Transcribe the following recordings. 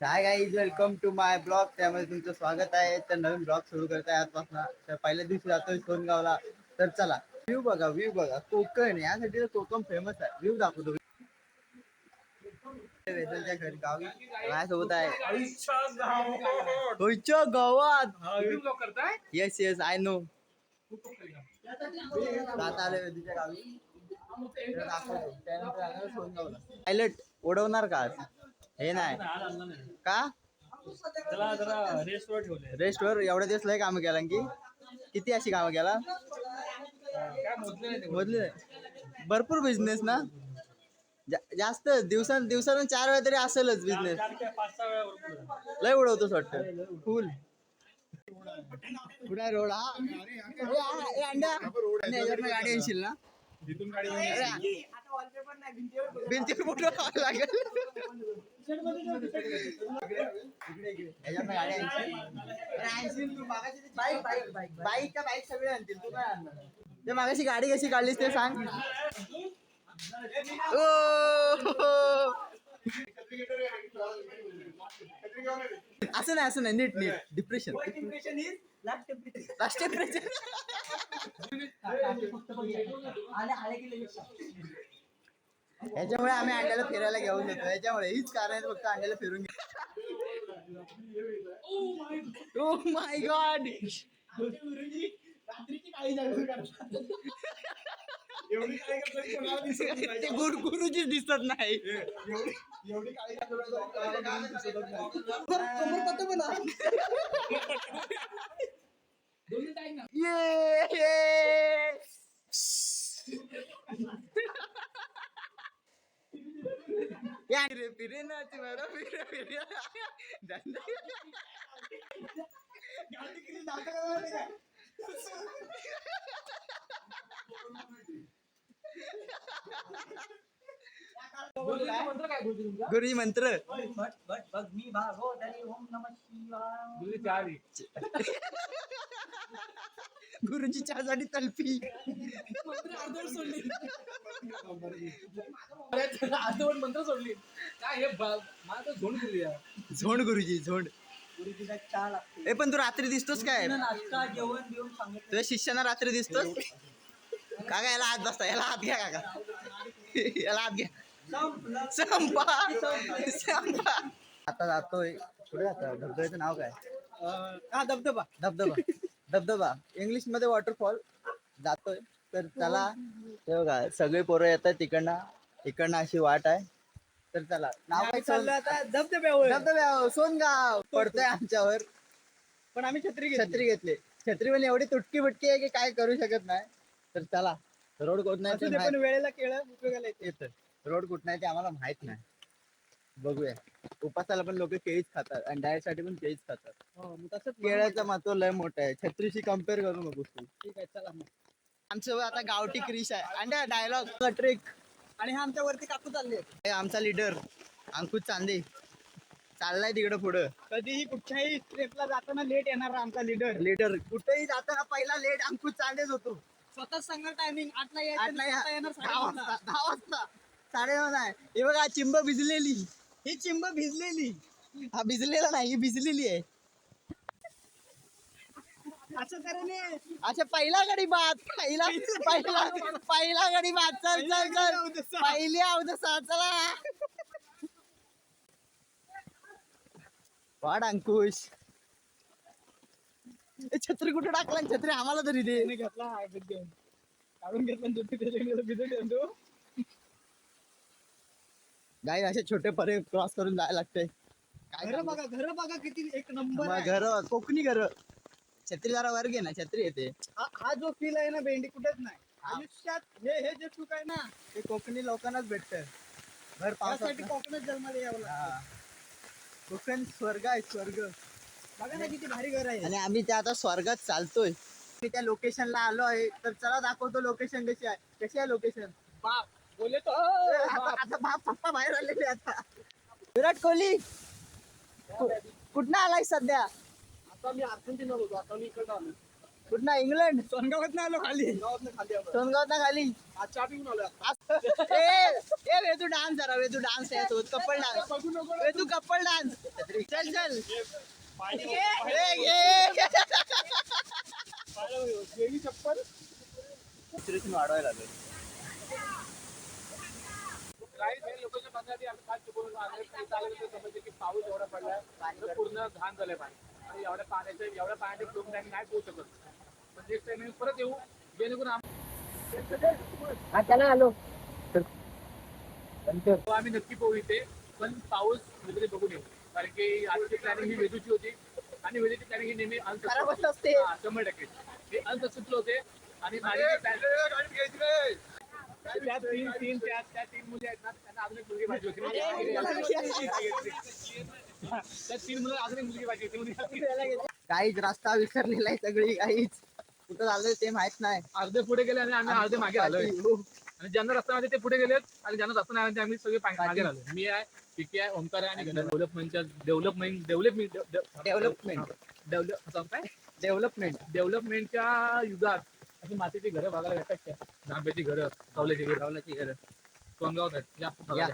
High guys, welcome to my blog. त्यामध्ये तुमचं स्वागत आहे. तर नवीन ब्लॉग सुरू करत आहे आजपासून. तर पहिल्या दिवशी जातोय सोनगावला. तर चला व्ह्यू बघा कोकण. यासाठी कोकण फेमस आहे. व्ह्यू दाखवतो वेदलच्या घरी गावी. माझ्यासोबत आहे होईच्या गावात. Yes yes I know. आता आले वेदीच्या गावी. दाखवतो. त्यानंतर आलं सोनगावला. पायलट उडवणार का आज? हे नाही का रेस्टवर एवढ्या दिवस लय काम केला की किती अशी कामं केला मोजले भरपूर बिझनेस ना. जास्त दिवसातून 4 वेळा तरी असेलच बिझनेस. लय उडवतोस वाटतं फुल पुढे रोड. अंड्या गाडी येशील ना भिंतीवर फोटो लागेल. बाईक सगळे आणतील. तू काय आणणार ते? मागाशी गाडी कशी काढलीस ते सांग. असं नाही नीट डिप्रेशन लास्ट टेम्परेचर. याच्यामुळे आम्ही अंड्याला फिरायला घेऊन येतो. याच्यामुळे हीच कारण आहे फक्त अंड्याला फिरून घे. Oh my God. ते गुरुजी दिसत नाही. फिरे ना गुरुजी मंत्र. गुरुजी चहासाठी तल्फी. मंत्र सोडली काय हे झोंड गुरुजी झोंड. ए पण तू रात्री दिसतोस काय? नाश्ता जेवण देऊन सांगत तुझ्या शिष्याना रात्री दिसतोस काका? याला हात बसता. याला हात घ्या काका. याला हात घ्या. संपा. आता जातोय पुढे. आता धबधब्याचं नाव काय? धबधबा इंग्लिश मध्ये वॉटरफॉल. जातोय तर चला. ते बघा सगळे पोरं येतात तिकडनं अशी वाट आहे. तर चला नाव काय चाललं आता? धबधब्यावर सोनगाव पडतोय आमच्यावर. पण आम्ही छत्री घेतली. छत्री पण एवढी तुटकी फुटकी आहे की काय करू शकत नाही. तर चला रोड कुठं नाही पण वेळेला उपयोगाला येतं. रोड कुठं नाही ते आम्हाला माहित नाही. बघूया. उपासाला पण लोक केळीच खातात आणि डायट साठी पण केळीच खातात. तसंच केळ्याचं महत्व लय मोठं आहे. छत्रीशी कम्पेअर करू नको तू. ठीक आहे चला मग. आमचं आता गावठी क्रिश आहे आणि डायलॉग ट्रिक. आणि हा आमच्या वरती काकू चालले. आमचा लीडर अंकुश चांदे चाललाय तिकडे पुढं. कधीही कुठच्याही ट्रिपला जाताना लेट येणार आमचा लीडर कुठेही जाताना पहिला लेट अंकुश चांदेच होतो. स्वतःच सांगणार टायमिंग 8ला येणार. 10 वाजता 9:30 आहे. हे बघा चिंब भिजलेली. ही चिंब भिजलेली. हा भिजलेला नाही, ही भिजलेली आहे. असं कराने अच्छा पहिला गडी बाद. पहिला गडी बाद. चल पहिली अवदसा. चला वाढ अंकुश. छत्री कुठे टाकला? छत्री आम्हाला तरी दे. घेतला काढून घेतला. गाई असे छोटे परे क्रॉस करून जायला लागतंय. घर बघा किती एक नंबर. घर कोकणी घर. छत्री जरा वर घे ना. छत्री येते. हा जो फील आहे ना भेंडी कुठेच नाही आयुष्यात. हे जे सुख आहे ना ते कोकणी लोकांनाच भेटत. भर पावसासाठी कोकणात जन्माला यावं लागतं. कोकण स्वर्ग आहे. स्वर्ग बघा ना किती भारी घर आहे. आणि आम्ही त्या आता स्वर्गात चालतोय. मी त्या लोकेशनला आलो आहे. तर चला दाखवतो लोकेशन कशी आहे लोकेशन. बाप बोले तो आता बाप पप्पा बाहेर आलेले. आता विराट कोहली कुठनं आलाय सध्या? आता मी अर्जेंटिना होतो. आता मी इकडे आलो. कुठं? इंग्लंड. सोनगावात ना आलो. सोनगावात ना खाली चहा पिऊन आलो. डान्स जरा वेदू डान्स आहे तो couple dance Vedu couple dance चल चल चप्पल वाढवायला लागेल लोकेशन बघण्याआधी आम्ही काय चुकून समजते की पाऊस एवढा पडलाय तर पूर्ण घाण झालंय पाणी आणि एवढ्या पाण्याचे फ्लोम टँक नाही पोहू शकत पण नेक्स्ट टाइम परत येऊ जेणेकरून आम्ही नक्की पोहू इथे पण पाऊस वगैरे बघून येऊ कारण की आजची प्लॅनिंग ही वेदूची होती आणि वेदूची प्लॅनिंग ही नेहमी असते 100% हे अनसक्सेसफुल होते आणि माझी त्या तीन मुली आहेत ना त्यांना अजून एक मुलगी पाहिजे होती त्या तीन मुलं अजून एक मुलगी पाहिजे होती काहीच रस्ता विसरलेला आहे सगळी काहीच कुठं झालं ते माहित नाही अर्धे पुढे गेले आणि आम्ही अर्धे मागे आलोय आणि ज्यांना रस्ता माहिती ते पुढे गेलेत आणि ज्यांना रस्ता नाही आम्ही सगळे मागे आलो मी आहे पिकी आहे ओंकार आहे आणि डेव्हलपमेंटच्या युगात अशी मातीची घरं बघायला भेटतात जांभ्याची घरं कवल्याची घरं कोणगावात आहेत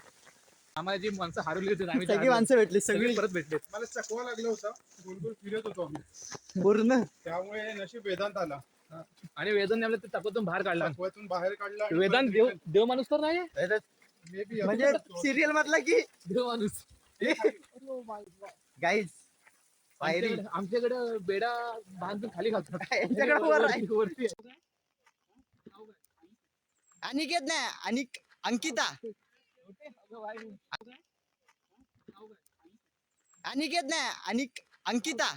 आम्हाला जी माणसं हरवली होती आम्ही सगळी माणसं भेटली सगळी परत भेटले मला चकवा लागला होता गोल गोल फिरत होतो आम्ही पूर्ण त्यामुळे नशीब वेदांत आला आणि वेदांत आम्हाला ते चकवातून बाहेर काढला चकव्यातून बाहेर काढला आणि वेदांत देव माणूस तर नाही मे बी म्हणजे सिरियल मधला की देव माणूस गाईज पायरी आमच्याकडे बेडा बांधून खाली घालतात यांच्याकडे वर आहे. वरती आहे. अनिकेत नाही अंकिता अनिकेत नाही अंकिता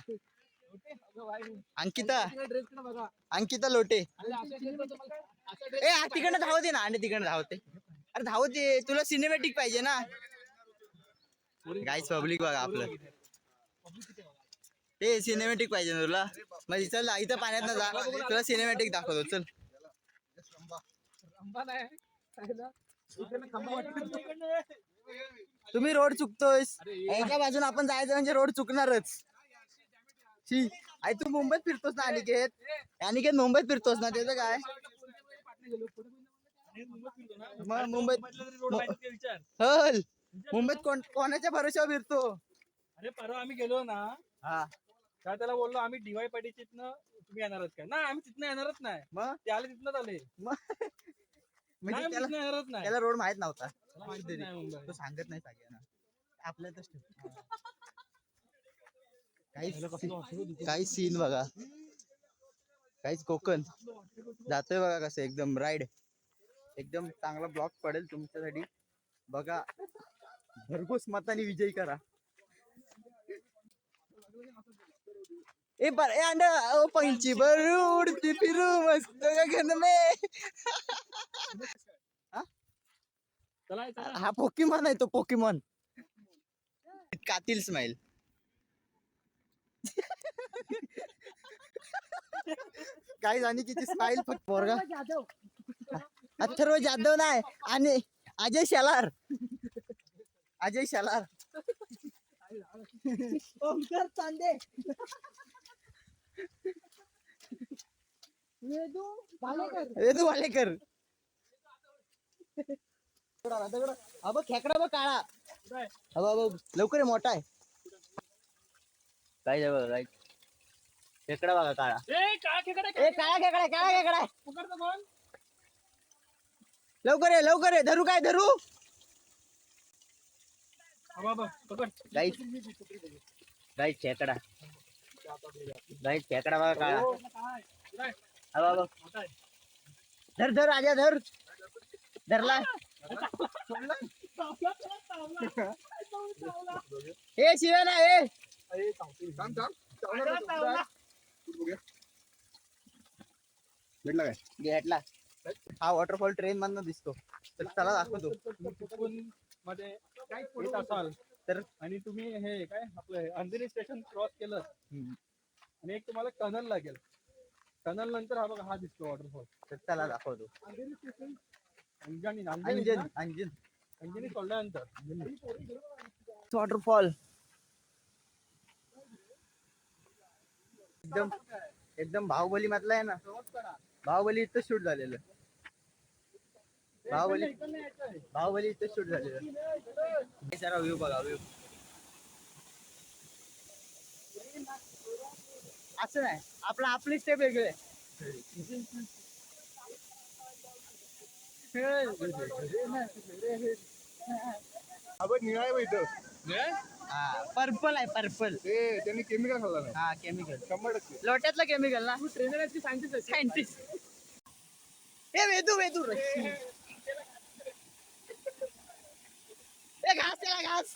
अंकिता लोटे ए तिकडनं धावते दे ना आणि तिकडनं धावते अरे धावते तुला सिनेमॅटिक पाहिजे ना गाईज पब्लिक बघा आपलं ते सिनेमॅटिक पाहिजे ना तुला मग चल इथं पाण्यात ना जा तुला सिनेमॅटिक दाखवतो चल तुम्ही रोड चुकतोय एका बाजून आपण जायचं म्हणजे रोड चुकणारच आई तू मुंबईत फिरतोस ना अनिकेत मुंबईत फिरतोस ना त्याचं काय मग मुंबईत कोणाच्या भरोश्यावर फिरतो अरे परवा आम्ही गेलो ना हा त्याला बोललो आम्ही डीवाय पाटील तुम्ही येणारच काय ना आम्ही तिथनं येणारच नाही मग ते आले तिथनच आले म्हणजे नाही, त्याला तिथनं येणारच नाही त्याला रोड माहित नव्हता त्याला माहितीच नाही मुंबई. तो सांगत नाही सगळ्यांना आपल्यातच ठेव काही सीन बघा काहीच कोकण जातोय बघा कसं एकदम राईड एकदम चांगला ब्लॉक पडेल तुमच्यासाठी बघा भरघोस मताने विजयी करा ए अंडा ओ पंची बरू उडती फिरू मस्त गगन में हा पोकीमॉन आहे तो पोकीमॉन कातील स्माइल काही आणि किती स्माइल फक्त पोरगा अथर्व जाधव नाही आणि अजय शेलार ओमकार चांदे वेदू वालेकर अब खेकडा बघ काळा लवकर मोठा आहे काय बघा खेकडा बघा काळा काळा खेकडा लवकर आहे धरू काय धरू गाईच खेकडा बघा काळा धर राजा धर धरला हे शिव्या ना हे भेटला काय घेतला हा वॉटरफॉल ट्रेन मधनं दिसतो तर चला दाखवतो मध्ये काय येत असाल तर आणि तुम्ही हे काय आपलं अंधेरी स्टेशन क्रॉस केलं आणि एक तुम्हाला टनल लागेल टनल नंतर हा बघा हा दिसतो वॉटरफॉल तर चला दाखवतो अंधेरी स्टेशन अंजनी सोडल्यानंतर वॉटरफॉल एकदम एकदम बाहुबली मधला आहे ना बाहुबली इथं शूट झालेलं बाहुबली इथे शूट झालेलं. जरा व्ह्यू बघा व्ह्यू. असं नाही आपली स्टेप वेगळे. आपण निळा आहे बघ इथं. पर्पल आहे पर्पल. ते त्यांनी केमिकल खाल्ला नाही. हा केमिकल 100%. लोट्यातलं केमिकल ना. ट्रेनर आहे सायंटिस्ट. हे वेदू ए घास त्याला घास.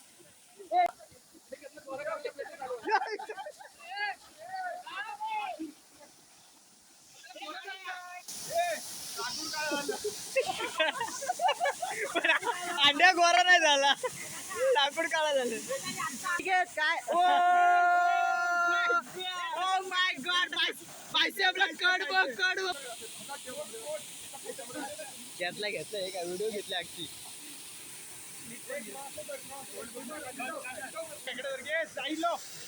अंड्या गोरा नाही झाला, लाकूड काळा झालं. ठीक आहे काय. ओ माय गॉड, बायसेपला कड बघ. घेतला एका व्हिडिओ घेतला अख्खी.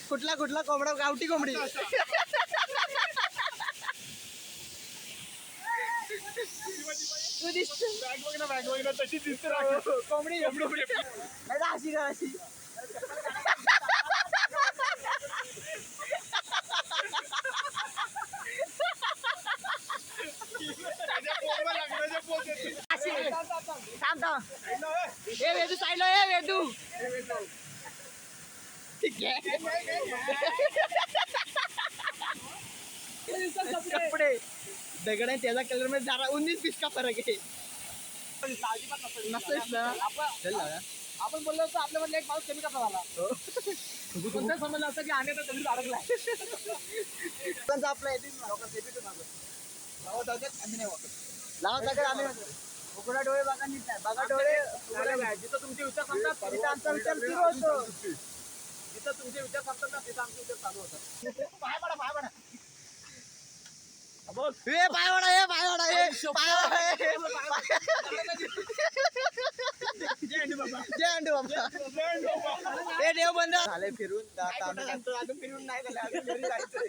कुठला कोंबडा. गावठी कोंबडी. तू दिसतो तशी दिसते कोंबडी. अशी हे वेदू सायलो. हे वेदू ठीक आहे. कपडे दगड आहे त्याचा कलर मध्ये जरा 19-20 का फरक आहे. आपण बोललो होतो आपल्या मधला एक पाऊस कमी कसा झाला. कोणत्या समजलं असं की आम्ही आता कधी अडकलाय. आम्ही उघडा डोळे बघा नीट आहे. बघा डोळे. जिथं तुमचे विचार सांगतात तिथं आमचा विचार सुरू होतो. जिथं तुमचे विचार सांगतात ना तिथं आमचे विचार चालू होतात. पाय पडा. हे पायवाडा. जय अंडू बाबा. हे देव बंद झाले फिरून. अजून फिरून नाही झालं. अजून घरी जायचंय.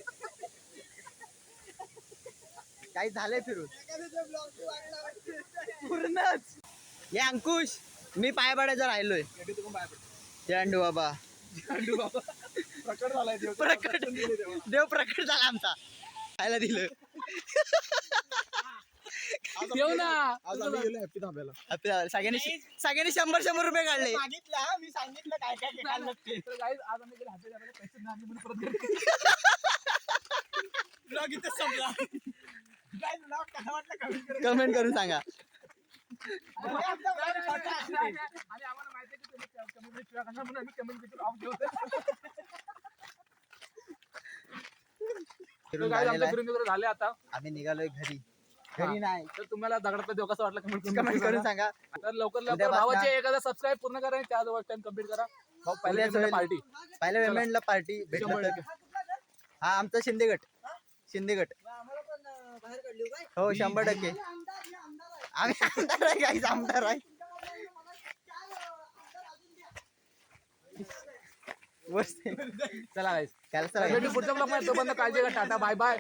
काही झालंय फिरून पूर्णच. हे अंकुश मी पाय पडायचं राहिलोय. जय अंडू बाबा. प्रकट झालाय देव. देव प्रकट झाला आमचा. खायला दिलं. देऊ ना. आज आम्ही गेलो हॅपी धाब्याला. सगळ्यांनी 100 रुपये काढले. मी सांगितलं काय खाल्लं ते. तर guys, आज आम्ही गेलो happy दाबायला, पैसे नाही आणले म्हणून परत घरी. ब्लॉग इथं संपला. कमेंट करून सांगा. आणि आम्हाला माहिती आहे की तुम्ही कमेंट शिवाय करणार म्हणून आम्ही कमेंट देखील ऑफ ठेवतो. फिरून काय झालेलं आमचं आहे. फिरून वगैरे झाले आता. आम्ही निघालोय घरी नाही. तर तुम्हाला दगडातला देव कसा वाटला कमेंट करून सांगा. तर लवकर उद्या भावाचे एखादा सबस्क्राईब पूर्ण करा आणि त्याजवळ टाइम कम्प्लीट करा. पहिल्या पार्टी पहिल्या पेमेंटला पार्टी भेटलं. हा आमचा शिंदे गट. हो 100%. आम्ही आमदार आहे. काहीच आमदार आहे. चला चला भेटू पुढच्या ब्लॉग मध्ये. तोपर्यंत काळजी घ्या. Tata bye bye.